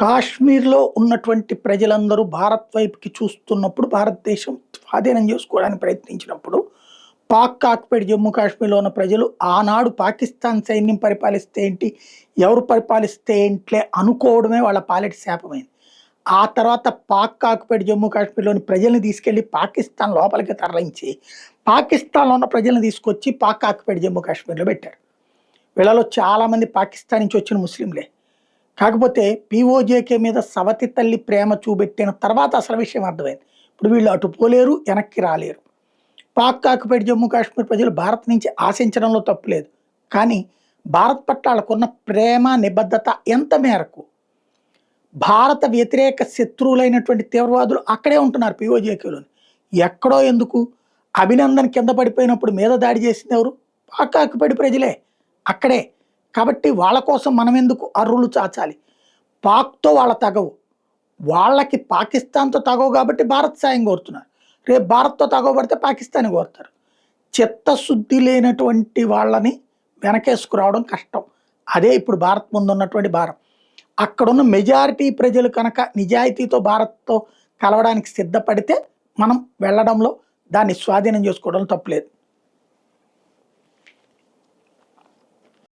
కాశ్మీర్‌లో ఉన్నటువంటి ప్రజలందరూ భారత్ వైపుకి చూస్తున్నప్పుడు, భారతదేశం స్వాధీనం చేసుకోవడానికి ప్రయత్నించినప్పుడు, పాక్ ఆక్యుపైడ్ జమ్మూ కాశ్మీర్‌లో ఉన్న ప్రజలు ఆనాడు పాకిస్తాన్ సైన్యం పరిపాలిస్తే ఏంటి, ఎవరు పరిపాలిస్తే ఏంటిలే అనుకోవడమే వాళ్ళ పాలిట శాపమైంది. ఆ తర్వాత పాక్ ఆక్యుపైడ్ జమ్మూ కాశ్మీర్‌లోని ప్రజల్ని తీసుకెళ్ళి పాకిస్తాన్ లోపలికి తరలించి, పాకిస్తాన్‌లో ఉన్న ప్రజల్ని తీసుకొచ్చి పాక్ ఆక్యుపైడ్ జమ్మూ కాశ్మీర్‌లో పెట్టారు. వీళ్ళలో చాలామంది పాకిస్తాన్ నుంచి వచ్చిన ముస్లింలే. కాకపోతే పీఓజేకే మీద సవతి తల్లి ప్రేమ చూపెట్టిన తర్వాత అసలు విషయం అర్థమైంది. ఇప్పుడు వీళ్ళు అటు పోలేరు, వెనక్కి రాలేరు. పాక్ ఆక్యుపైడ్ జమ్మూ కాశ్మీర్ ప్రజలు భారత్ నుంచి ఆశించడంలో తప్పు లేదు. కానీ భారత్ పట్ల వాళ్ళకున్న ప్రేమ, నిబద్ధత ఎంత మేరకు? భారత వ్యతిరేక శత్రువులైనటువంటి తీవ్రవాదులు అక్కడే ఉంటున్నారు పీఓజేకేలోని. ఎక్కడో ఎందుకు? అభినందన్ కింద పడిపోయినప్పుడు మీద దాడి చేసింది ఎవరు? పాక్ ఆక్యుపైడ్ ప్రజలే. అక్కడే. కాబట్టి వాళ్ళ కోసం మనం ఎందుకు అర్రులు చాచాలి? పాక్‌తో వాళ్ళ తగవు. వాళ్ళకి పాకిస్తాన్‌తో తగవు కాబట్టి భారత్ సాయం కోరుతున్నారు. రేపు భారత్‌తో తగవ పడితే పాకిస్తాన్‌ని కోరుతారు. చిత్తశుద్ధి లేనటువంటి వాళ్ళని వెనకేసుకురావడం కష్టం. అదే ఇప్పుడు భారత్ ముందున్నటువంటి భారం. అక్కడున్న మెజారిటీ ప్రజలు కనుక నిజాయితీతో భారత్‌తో కలవడానికి సిద్ధపడితే మనం వెళ్ళడంలో, దాన్ని స్వాధీనం చేసుకోవడంలో తప్పులేదు.